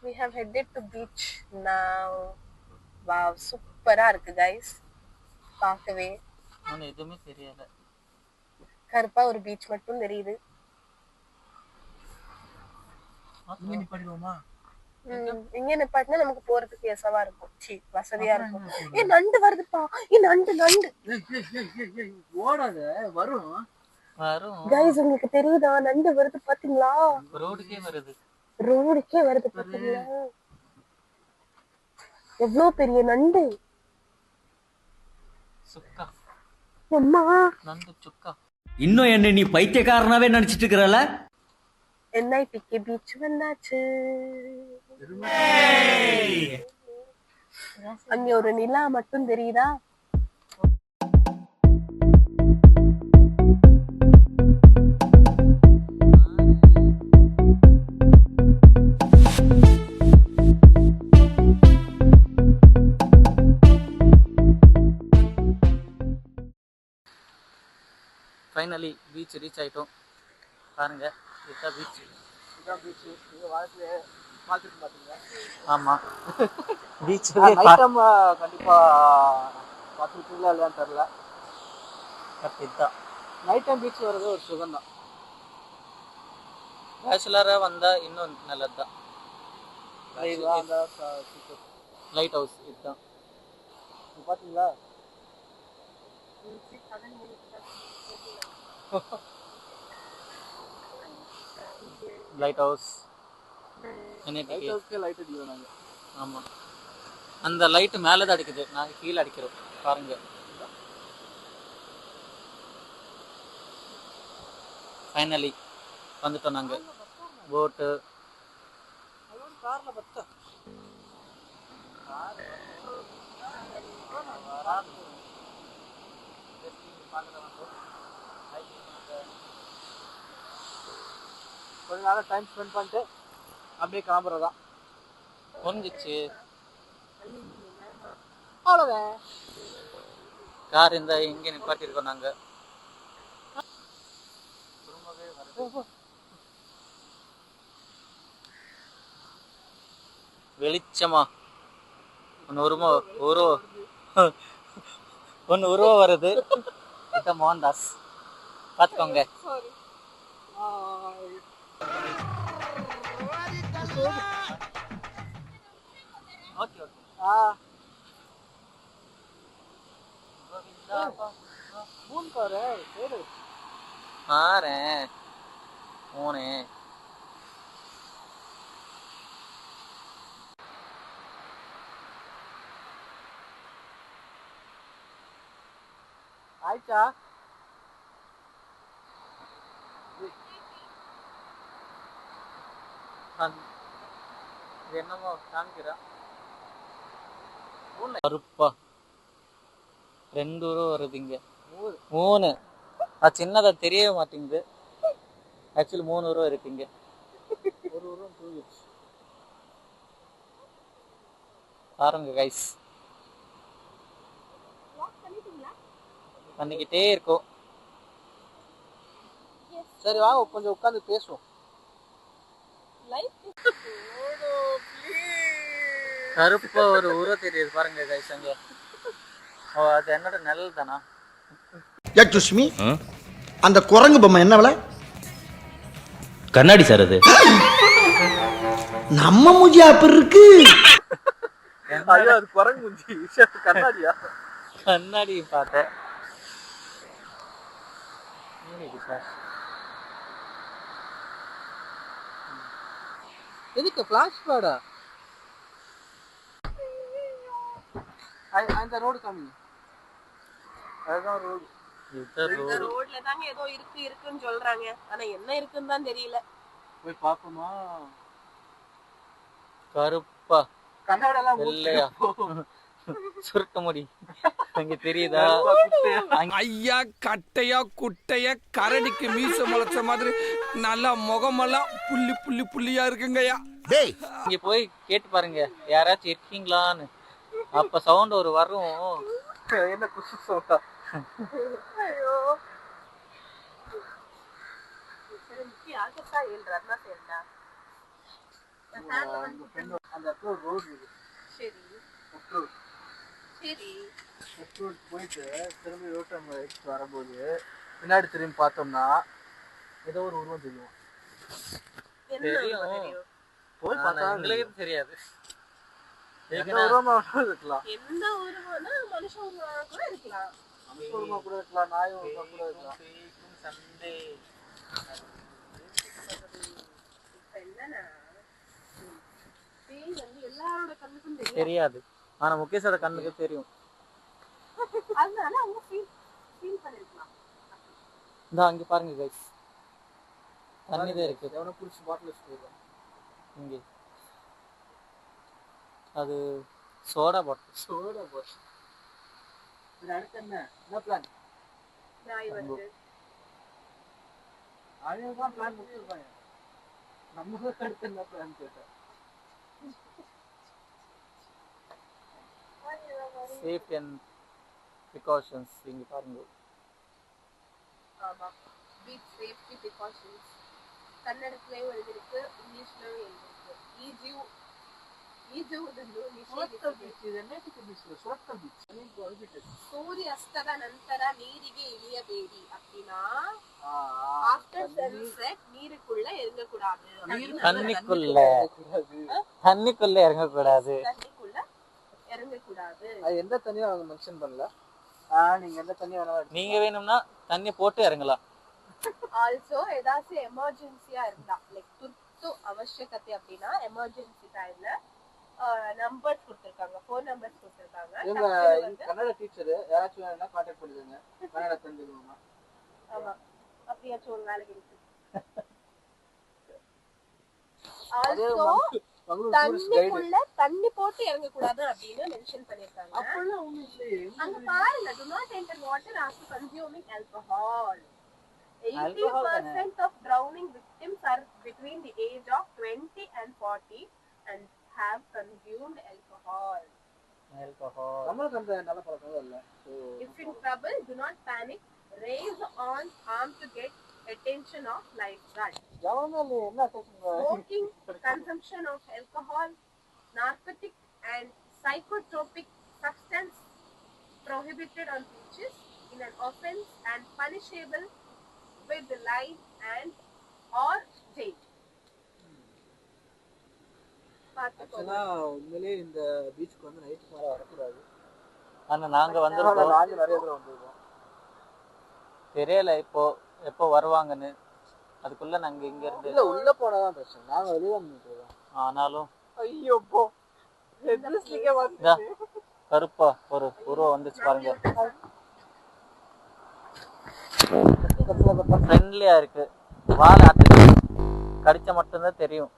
We have headed to beach now. Wow, சூப்பரா இருக்கு guys. பார்க்கவே நான் எதுவுமே தெரியல. கருப்பா ஒரு பீச் மட்டும் தெரியுது. இங்க நிப்பாட்டிடுவோமா? இங்க நிப்பாட்டினா நமக்கு போறதுக்கு எசவா இருக்கும். வசதியா இருக்கும். நண்டு வருதுப்பா. நண்டு ஓடாத, வரும். கைஸ் உங்களுக்கு தெரியுதா? நண்டு வருது பாத்தீங்களா? ரோடுக்கே வருது பாத்தீங்களா? எவ்வளவு பெரிய நண்டு. சுக்கா. அம்மா நண்டு சுக்கா. இன்னும் என்ன நீ பைத்தியக்காரனாவே நினைச்சிட்டு இருக்கறல? NITK பீச் வந்தாச்சு. அங்க ஒரு நிலா மட்டும் தெரியுதா? ஃபைனலி பீச் ரீச் ஆயிட்டோம். பாருங்க, இதுதான் பீச். நீங்க வாழ்க்கையில பார்த்துட்டு பாத்தீங்க. ஆமா, பீச் நைட் டைம் கண்டிப்பா பார்த்துருக்கீங்களா இல்லையான்னு தெரியல. இதுதான் நைட் டைம் பீச் வர்றது ஒரு சுகம் தான். பேச்சுலராக வந்தா இன்னும் நல்லது தான். லைட் ஹவுஸ் இதுதான் பார்த்தீங்களா? லைட் ஹவுஸ் லைட் அடிக்கிறோம் நாங்கள். ஆமாம், அந்த லைட்டு மேலே தான் அடிக்குது, நாங்கள் கீழே அடிக்கிறோம். பாருங்க, ஃபைனலி வந்துட்டோம் நாங்கள். போட்டு காரில் பத்தா கொஞ்ச நாள் டைம் ஸ்பெண்ட் பண்ணிட்டு அப்படியே கிளம்புறதா. புரிஞ்சிச்சு, அவ்வளோதான். கார் இந்த இங்கே நிப்பாட்டியிருக்கோம் நாங்கள். வெளிச்சமா ஒன்று உருவம் வருது. இதான் மோகன்தாஸ், பார்த்துக்கோங்க. ஓகே பாரு மூணு ஆயிட்டா. என்னமோ காமிக்கிறா. கருப்பா ரெண்டு உருவம் வருது இங்க. மூணு சின்னதா தெரியவே மாட்டேங்குது. ஆக்சுவலி 3 உருவம் இருக்கு இங்க. ஒரு உருவம் தூங்கிடுச்சு பாருங்க கைஸ். பண்ணிக்கிட்டே இருக்கோம். சரி வாங்க கொஞ்சம் உட்காந்து பேசுவோம். கருப்பா ஒரு உருவம் தெரியுது பாருங்க கைஸ் அங்க. அது என்னோட நிழல் தானா? சுஷ்மி, அந்த குரங்கு பொம்மை என்ன விலை? கண்ணாடி சார் அது. நம்ம மூஞ்சி அப்படி இருக்கு. ஐயோ அது குரங்கு மூஞ்சி. கண்ணாடியா? கண்ணாடி பார்த்தேன். எதுக்கு ஃபிளாஷ் பேடா? அந்த ரோடு காமிங்க. அதுதான் ரோடு. இந்த ரோட்ல தாங்க ஏதோ இருக்குன்னு சொல்றாங்க. ஆனா என்ன இருக்குன்னு தான் தெரியல. போய் பாப்போமா? கருப்பா கண்ணாடெல்லாம் இல்லையா? சுருட்ட முடி அங்க தெரியுதா? ஐயா கட்டையா குட்டையா கரடிக்கு மீச முளைச்ச மாதிரி நல்லா முகமெல்லாம் புள்ளி புள்ளி புள்ளியா இருக்குங்கய்யா. இங்க போய் கேட்டு பாருங்க யாராச்சும் இருக்கீங்களான்னு. அப்ப சவுண்ட் ஒரு வரும். என்ன குசு சவுண்டா? ஐயோ मुझे आगे का हिल रहा था அந்த இடத்துல ரோடு இருக்கு. சரி சரி. ரோடு போயிட்டு திரும்பி ரோட்டை நம்ம எடுத்துட்டு வரும்போது பின்னாடி திரும்பி பார்த்தோம்னா ஏதோ ஒரு உருவம் தெரியும். போய் பார்த்தா எங்களுக்கு தெரியாது எந்த உருவமா இருக்கலாம். எந்த உருவம்னா மனுஷ உருவமா கூட இருக்கலாம், மனுஷ உருவமா கூட இருக்கலாம், நாய் உருவமா கூட இருக்கலாம். சண்டே என்னன்னா பேய் வந்து எல்லாரோட கண்ணுக்கும் தெரியாது, ஆனா முகேஷோட கண்ணுக்கு தெரியும். அதனால அவங்க ஃபீல் பண்ணிருக்கலாம். இந்த அங்க பாருங்க गाइस, தண்ணி தான் இருக்கு. எவனோ புடிச்சு பாட்டில் வச்சிருக்காங்க இங்க. அது சோடா பாட்டில். இது அடுத்து என்ன பிளான்? நாய் வந்து அழகா பிளான் பண்ணிருப்பாங்க. நம்ம அடுத்து என்ன பிளான் கேட்டா சேஃப்டி அண்ட் precautions இங்க பாருங்க. ஆமா, பீச் சேஃப்டி precautions கன்னடத்துலயும் எழுதிருக்கு, இங்கிலீஷ்லயும் எழுதிருக்கு. ಸೂರ್ಯಾಸ್ತದ ನಂತರ ನೀರಿಗೆ ಇಳಿಯಬೇಡಿ அப்படினா ஆஃப்டர் சன்செட் நீருக்குள்ள இறங்க கூடாது. தண்ணிக்குள்ள இறங்க கூடாது. அது எந்த தண்ணியும் அவங்க மென்ஷன் பண்ணல. நீங்க எந்த தண்ணி வேணாலும் நீங்க வேணும்னா தண்ணி போட்டு இறங்கலாம். ஆல்சோ ஏதாச்சும் எமர்ஜென்சியா இருந்தா லைக் துர்த்து அவசியகத்தை அப்படின்னா எமர்ஜென்சி டைம்ல நம்பர்ஸ் கொடுத்திருக்காங்க, ஃபோன் நம்பர்ஸ் கொடுத்திருக்காங்க. இவங்க கன்னட டீச்சர் யாராச்சும் வேணும்னா கான்டாக்ட் பண்ணுங்க, கன்னட தெரிஞ்சுக்கணும்னா. ஆமா, அப்படியாச்சும் ஒரு வேலைக்கு இருக்கு. ஆல்சோ தண்ணிக்குள்ள தண்ணி போட்டு இறங்க கூடாது அப்படின்னு மென்ஷன் பண்ணிருக்காங்க. அப்பெல்லாம் ஒண்ணும் இல்லையே. அங்க பாருங்க, do not enter water after consuming alcohol. 80% of drowning victims are between the age of 20 and 40 and have consumed alcohol. நம்மளுக்கு அந்த நல்ல பழக்கம் இல்ல. If in trouble, do not panic. Raise on arm to get attention of lifeguard. Smoking, consumption of alcohol, narcotic and psychotropic substance prohibited on beaches in an offense and punishable with life and or jail. ஆக்சுவலா உண்மையிலேயே இந்த பீச்சுக்கு வந்து நைட்டுக்கு மேலே வரக்கூடாது. ஆனா நாங்க வந்திருக்கோம், நிறைய பேர் வந்திருக்கோம். தெரியல எப்போ வருவாங்கன்னு. அதுக்குள்ள நாங்க இங்க இருந்து இல்ல உள்ள போனதான் பிரச்சனை, நாங்க வெளியே வந்துட்டோம். ஆனாலும் ஐயோ போ கருப்பா ஒரு உருவம் வந்துச்சு பாருங்க. ஃப்ரெண்ட்லியா இருக்கு. வாழை ஆட்டு கடிச்ச மட்டும்தான் தெரியும்.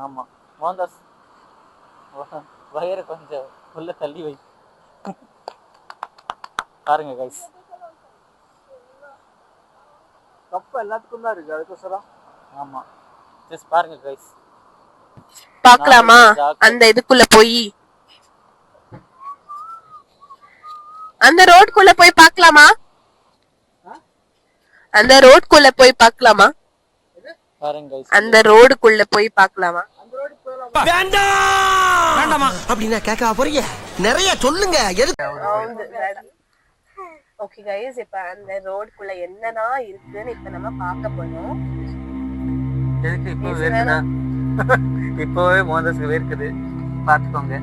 ஆமா மோகன்தாஸ் வயிறு கொஞ்சம் உள்ள தள்ளி வை. பாருங்க கைஸ், கப்ப எல்லாத்துக்கும் தான் இருக்கு, அதுக்கோசரம். ஆமா ஜஸ்ட் பாருங்க கைஸ். பார்க்கலாமா அந்த இதுக்குள்ள போய், அந்த ரோட்குள்ள போய் பார்க்கலாமா? அந்த ரோட்குள்ள போய் பார்க்கலாமா? பாருங்க கைஸ், அந்த ரோடுக்குள்ள போய் பார்க்கலாமா? வேண்டாமா அப்படின்னா கேட்க போறீங்க, நிறைய சொல்லுங்க. ஓகே கைஸ், இப்ப அந்த ரோடுக்குள்ள என்னதான் இருக்குன்னு இப்ப நம்ம பார்க்க போறோம். எதுக்கு இப்போ வேர்க்குதா? இப்போவே மோகன்தாஸ்க்கு வேர்க்குது, பாத்துக்கோங்க.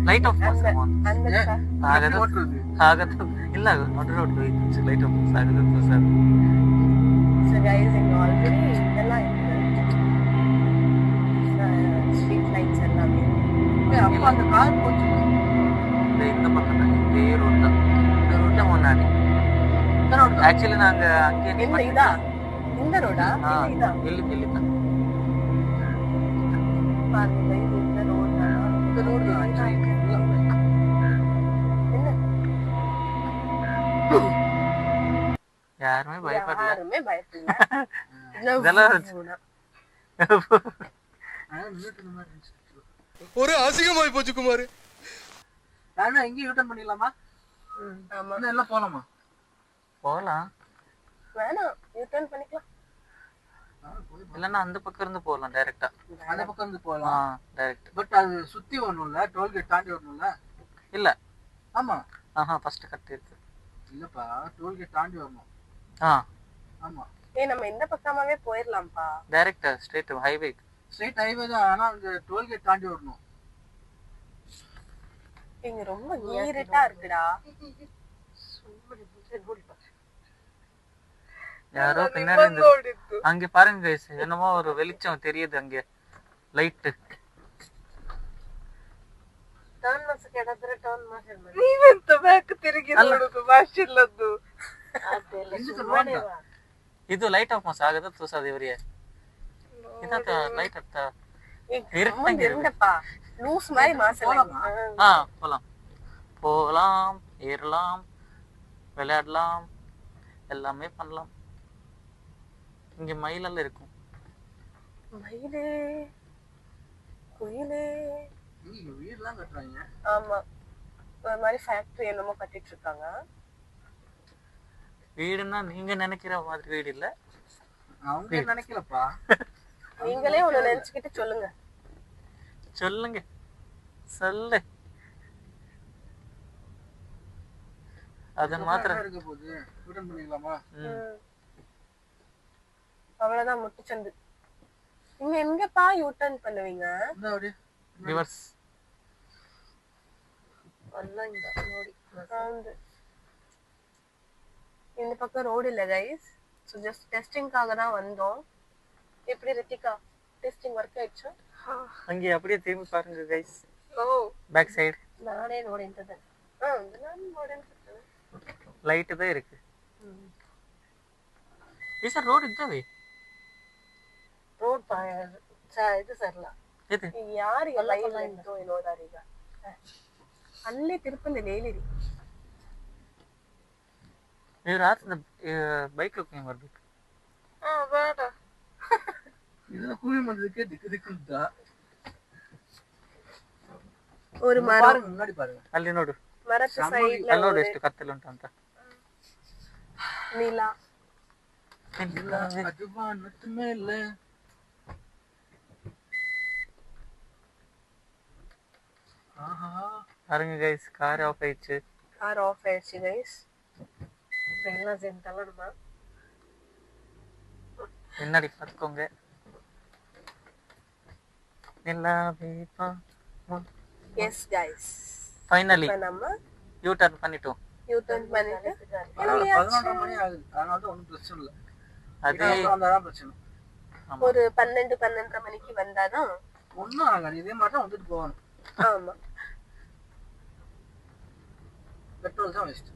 ಲೈಟ್ ಆಫ್ ಆಗತ್ತೆ ಇಲ್ಲ ನೋಡಿ ರೋಡ್ ಲೈಟ್ ಆಫ್ ಆಗತ್ತೆ sir. So guys, in already இதெல்லாம் ஸ்ட்ரீட் லைட்ஸ் எல்லாமே அப்ப அந்த கார் போச்சு இந்த பக்கம் இதே ரோட் தான், இந்த ரோட்ல முன்னாடி ஆக்சுவலி நாங்க அங்கே இந்த ரோடா இதா இல்ல தான் பாருங்க இந்த ரோடா, இந்த ரோடு யாருமே பயப்படல. ஒரு அசிங்கமாய் போச்சு குமார். வேணா எங்கேயும் யூட்டர்ன் பண்ணிடலாமா? ஆமா. இன்னும் எல்லாம் போலாமா? போகலாம். வேணாம், யூட்டர்ன் பண்ணிக்கலாம். இல்லைன்னா அந்த பக்கம் இருந்து போகலாம் டைரக்டா. அந்த பக்கம் இருந்து போகலாம் டைரக்ட். பட் அது சுத்தி வரணும்ல, டோல்கேட் தாண்டி வரணும்ல. இல்ல. ஆமா. ஃபர்ஸ்ட் கட் இருக்கு. இல்லப்பா, டோல்கேட் தாண்டி வரணும். ஆமா. நம்ம இந்த பக்கமாவே போயிடலாம்ப்பா. Direct straight highway. Straight highway தான், ஆனா அந்த டோல்கேட் தாண்டி வரணும். இங்க ரொம்ப நீரிட்டா இருக்குடா. யாரோ பின்னாடி இருந்து அங்க பாருங்க கைஸ், என்னமோ ஒரு வெளிச்சம் தெரியுது அங்க, லைட். ಟರ್ನ್ ಮಾಡ್ಸಕ್ಕೆ ಎಡದ್ರೆ ಟರ್ನ್ ಮಾಡ್ಸಲ್ಲ ನೀವೆಂತ ಬ್ಯಾಕ್ ತಿರುಗಿ ನೋಡುದು ಭಾಷೆಲ್ಲದ್ದು ಇದು ಲೈಟ್ ಆಫ್ ಮಾಸ ಆಗದ ತೋಸದ ಇವರಿಗೆ ಇದತ್ತ ಲೈಟ್ ಅತ್ತ இருங்கப்பா லூஸ் மாதிரி மாசலாம். போலாம் போலாம், ஏறலாம், விளையாடலாம், எல்லாமே பண்ணலாம். இங்க மயிலெல்லாம் இருக்கும். மயிலே குயிலே இங்க வீடுலாம் கட்டுறாங்க. ஆமா, ஒரு மாதிரி ஃபேக்டரி என்னமோ கட்டிட்டு இருக்காங்க. வீடுன்னா நீங்க நினைக்கிற மாதிரி வீடு இல்ல. அவங்க நினைக்கலப்பா, நீங்களே ஒண்ணு நினைச்சுக்கிட்டு சொல்லுங்க. சொல்லுங்க, சொல்லு. அது மாத்திரம் இருக்க போகுது. யூட்டர்ன் பண்ணிக்கலாமா? அவ்வளவுதான், முட்டுச்சந்து. நீங்க எங்கப்பா யூட்டர்ன் பண்ணுவீங்க? இந்த அப்படியே ரிவர்ஸ். இந்த பக்கம் ரோடு இல்ல கைஸ், ஸோ ஜஸ்ட் டெஸ்டிங்காக தான் வந்தோம். எப்படி ரித்திகா டெஸ்டிங் ஒர்க் ஆயிடுச்சா? அங்கே அப்படியே திரும்பி பாருங்க கைஸ். ஓ பேக் சைடு நானே ನೋಡಿಂತದ ನಾನು ನೋಡಿಂತದ ಲೈಟ್ ಇದೆ ಇருக்கு. ಈ ಸರ್ ರೋಡ್ ಇದ್ದಾವೆ. ರೋಡ್ ಇದು ಸರ್ಲ ಇದು ಯಾರಿಗೆ ಲೈನ್ ಇತ್ತು ನೋಡಾರೀಗ ಅಲ್ಲೇ ತಿರುಪಲ್ಲಿ ಲೇಲಿರಿ. ನೀವು ರಾತ್ರಿ ಬೈಕ್ ಹೋಗಿ ಬರ್ಬೇಕು. ಬೇಡ, இதெல்லாம் கூலி மந்ததுக்கே திக்கு திக்குதா. ஒரு மரம் முன்னாடி பாருங்க, ಅಲ್ಲಿ ನೋಡು, ಮರದ ಸೈಡ್ ಅಲ್ಲಿ ನೋಡು ಎಷ್ಟು ಕತ್ತಲು ಉಂಟು ಅಂತ. ನೀಲ அதுவா நத்து மேல. பாருங்க கைஸ், கார் ஆஃப் ஆயிடுச்சு. கார் ஆஃப் ஆயிடுச்சு கைஸ். எல்லாம் சேர்ந்தலமா முன்னாடி பார்த்துக்கோங்க. எஸ் கைஸ், ஃபைனலி நம்ம யூ டர்ன் பண்ணிட்டோம். யூ டர்ன் பண்ணிட்டு 11:30 மணி ஆகுது, அதனால தான் ஒன்றும் பிரச்சனை இல்லை. அதே வந்தாதான் பிரச்சனை. ஒரு 12-12:30 மணிக்கு வந்தாதான் ஒன்றும் ஆகாது, இதே மாதிரி தான் வந்துட்டு போகணும். ஆமா, பெட்ரோல் தான் வேஸ்ட்.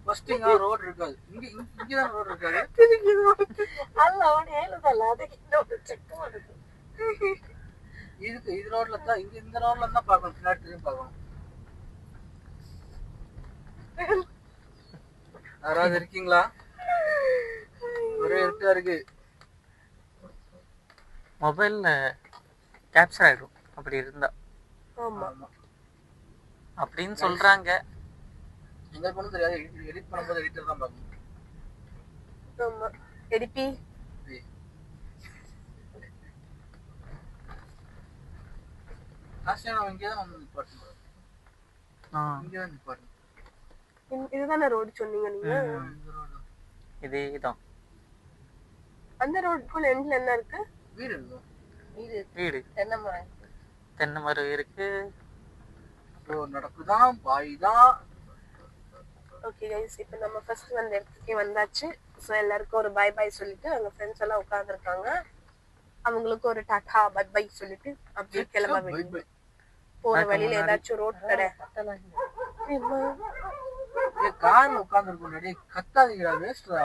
ಫಸ್ಟ್ ಇಂಗ ರೋಡ್ இருக்காது, இங்க தான் ரோட் இருக்காது. ಅಲ್ಲ ಅವನು ಹೇಳುದಲ್ಲ, ಅದಕ್ಕೆ ಇನ್ನೊಂದು ಚೆಕ್ ಮಾಡುದು. இது ரோட்ல தான், இந்த ரோட்ல தான் பார்க்கணும், பின்னாடி திரும்பி பார்க்கணும். யாராவது இருக்கீங்களா? ஒரே இருட்டா இருக்கு. மொபைல்ல கேப்சர் ஆயிடும் அப்படி இருந்தா. ஆமா அப்படின்னு சொல்றாங்க. எங்க போனும் தெரியாது, எடிட் பண்ணும்போது எடிட்டர் தான் பார்க்கணும். ஆமா, எடிப்பி லாஸ்ட் டைம் இங்கே தான் வந்து நிப்பாட்டணும். இங்கே தான் நிப்பாட்டணும். இதுதானே ரோடு சொன்னீங்க நீங்க? இதேதான். அந்த ரோடுக்குள்ள எண்ட்ல என்ன இருக்கு? வீடு இருக்கு. வீடு, தென்னை மரம் இருக்கு. நடக்குதான், பாய் தான். ஓகே கைஸ், இப்போ நம்ம ஃபர்ஸ்ட் வந்த இடத்துக்கே வந்தாச்சு. ஸோ எல்லாருக்கும் ஒரு பை பை சொல்லிட்டு அவங்க ஃப்ரெண்ட்ஸ் எல்லாம் உட்காந்துருக்காங்க. அவங்களுக்கு ஒரு டாட்டா பட் பை சொல்லிட்டு அப்படியே கிளம்ப வேண்டியது. போற வழியில ஏதாச்சும் ரோட் கடை கார்ல உட்காந்துருக்கோம், கத்தாதீங்கடா, வேஸ்ட்ரா.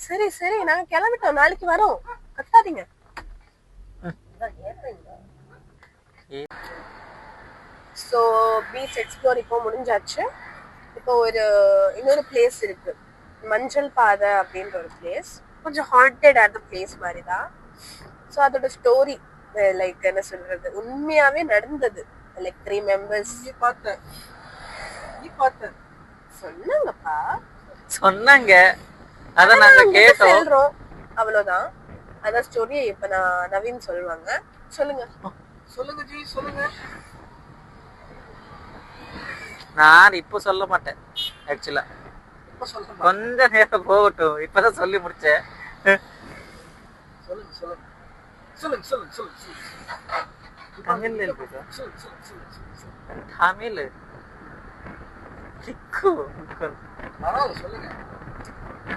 சரி சரி, நாங்க கிளம்பிட்டோம், நாளைக்கு வரோம், கத்தாதீங்க. ஸோ பீச் எக்ஸ்ப்ளோர் இப்போ முடிஞ்சாச்சு. இப்போ இன்னொரு பிளேஸ் இருக்கு, மஞ்சள் பாதை அப்படின்ற ஒரு பிளேஸ். கொஞ்சம் ஹாண்டடான பிளேஸ் மாதிரி தான். ஸோ அதோட ஸ்டோரி லைக் என்ன சொல்றது, உண்மையாவே நடந்தது. லைக் 3 மெம்பர்ஸ் நீ பார்த்த சொன்னாங்கப்பா. சொன்னாங்க, அத நாங்க கேட்டோம். சொல்றோம் அவ்வளவுதான். அதான் ஸ்டோரி. இப்ப நான் நவீன் சொல்லுவாங்க. சொல்லுங்க ஜி சொல்லுங்க. நான் இப்போ சொல்ல மாட்டேன் ஆக்சுவலா. கொஞ்ச நேரம் போகட்டும், இப்பதான் சொல்லி முடிச்சேன். தமிழ்ல இருக்கு தமிழ்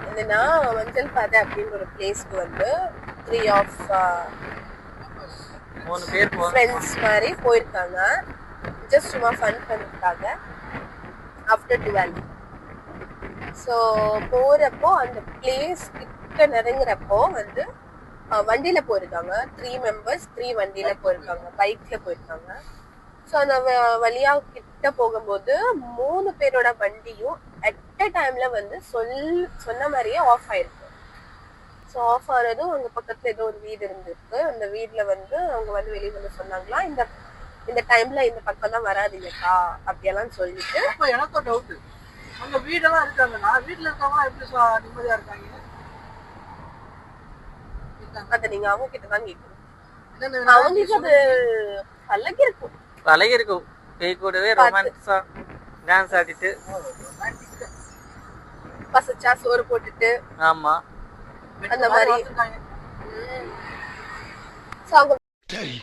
என்னன்னா, மஞ்சள் பாதை அப்படின்ற ஒரு பிளேஸ்க்கு வந்து 3 ஆஃப் 3 பேர் ஃப்ரெண்ட்ஸ் மாதிரி போயிருக்காங்க. ஜஸ்ட் சும்மா ஃபன் பண்ணிருக்காங்க ஆஃப்டர் 12. ஸோ போறப்போ அந்த பிளேஸ் கிட்ட நெருங்குறப்போ வந்து வண்டியில போயிருக்காங்க. 3 மெம்பர்ஸ் 3 வண்டியில போயிருக்காங்க, பைக்ல போயிருக்காங்க. ஸோ அந்த வழியா கிட்ட போகும்போது 3 பேரோட வண்டியும் அட் அ டைம்ல வந்து சொன்ன மாதிரியே ஆஃப் ஆயிருக்கு. ஸோ ஆஃப் ஆனதும் அங்க பக்கத்துல ஏதோ ஒரு வீடு இருந்திருக்கு. அந்த வீட்டுல வந்து அவங்க வந்து வெளியே வந்து சொன்னாங்களா, இந்த டைம்ல இந்த பக்கம் தான் வராதீங்கக்கா அப்படியெல்லாம் சொல்லிட்டு. அப்ப எனக்கு டவுட், அந்த வீடெல்லாம் இருக்காங்கன்னா வீட்டுல இருக்கவங்க எப்படி நிம்மதியா இருக்காங்க? அத நீங்க அவங்க கிட்டதான் கேட்கணும். அவங்களுக்கு அது பழகி இருக்கும். பேய் கூடவே ரொமான்ஸா டான்ஸ் ஆடிட்டு பசச்சா சோறு போட்டுட்டு. ஆமா அந்த மாதிரி. சரி,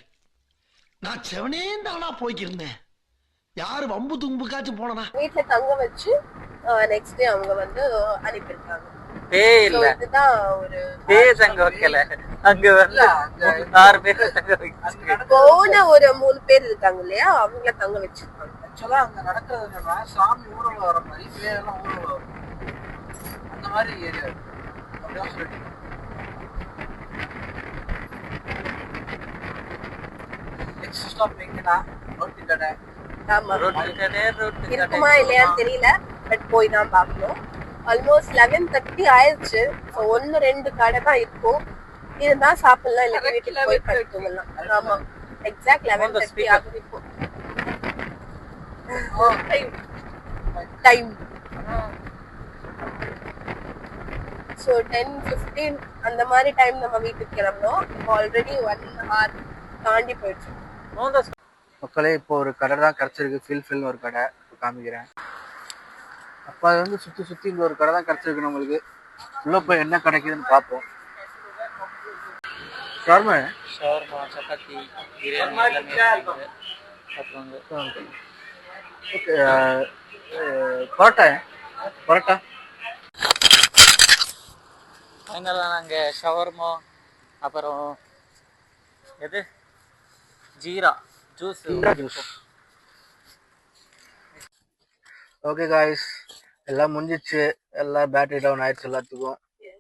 நான் செவனே தானா போய்க்கிருந்தேன். யாரு வம்பு தும்புக்காச்சும் போனா வீட்டுல தங்க வச்சு நெக்ஸ்ட் டே அவங்க வந்து அனுப்பியிருக்காங்க. பேய் இல்ல, இதுதான் ஒரு பேய் தங்க வைக்கல. அங்க வந்து 6 பேர் தங்க வைக்க போன ஒரு 3 பேர் இருக்காங்க இல்லையா, அவங்கள தங்க வச்சிருக்காங்க. ஆக்சுவலா அங்க நடக்கிறது என்னன்னா, சாமி ஊர்வலம் வர மாதிரி பேரெல்லாம் ஊர்வலம் வரும். அந்த மாதிரி ஏரியா அப்படிதான் சொல்லிட்டு. நெக்ஸ்ட் ஸ்டாப் எங்கன்னா ரோட்டி கடை. ஆமா, ரோட்டு கடை இருக்குமா இல்லையான்னு தெரியல, பட் போய் தான் பார்க்கணும். ஆல்மோஸ்ட் 11:30 ஆயிடுச்சு. 1-2 கடை தான் இருக்கும். இதுதான் சாப்பிடலாம், இல்லை வீட்டுக்கு போய் படுத்துக்கலாம். ஆமா, எக்ஸாக்ட் 11:30 ஆகுது இப்போ டைம். ஸோ 10-15 அந்த மாதிரி டைம் நம்ம வீட்டுக்கு கிளம்பணும். இப்போ ஆல்ரெடி 1 hour தாண்டி போயிடுச்சு. மக்களே, இப்போ ஒரு கடை தான் கிடைச்சிருக்கு. ஃபில்னு ஒரு கடை இப்போ காமிக்கிறேன். அப்போ அது வந்து சுற்றி இந்த ஒரு கடை தான் கிடைச்சிருக்கு நம்மளுக்கு. உள்ள போய் என்ன கிடைக்குதுன்னு பார்ப்போம். ஷவர்மா, சப்பாத்தி, பிரியாணி, பரோட்டா. ஃபைனலாக நாங்கள் ஷவர்மா, அப்புறம் எது ஜீரா ஜூஸ். ஓகே காய்ஸ், எல்லாம் முடிஞ்சிச்சு. எல்லாம் பேட்டரி டவுன் ஆயிடுச்சு எல்லாத்துக்கும்.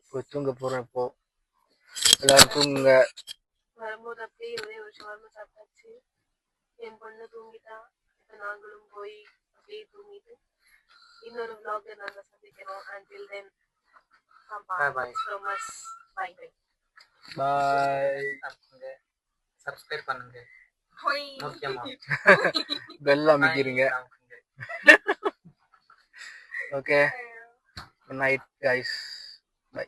போய் தூங்க போகிறோம். இப்போ எல்லாரும் தூங்குங்க. வரும்போது அப்படியே ஒரே ஒரு ஷவர்மா சாப்பிட்டாச்சு. என் பொண்ணு தூங்கிட்டா. இப்போ நாங்களும் போய் அப்படியே தூங்கிட்டு இன்னொரு vlogல நாங்க சந்திக்கிறோம். until then, bye. Bye. Subscribe பண்ணுங்க, முக்கியமா பெல் அமைக்கிறீங்க. Okay, good night guys. By.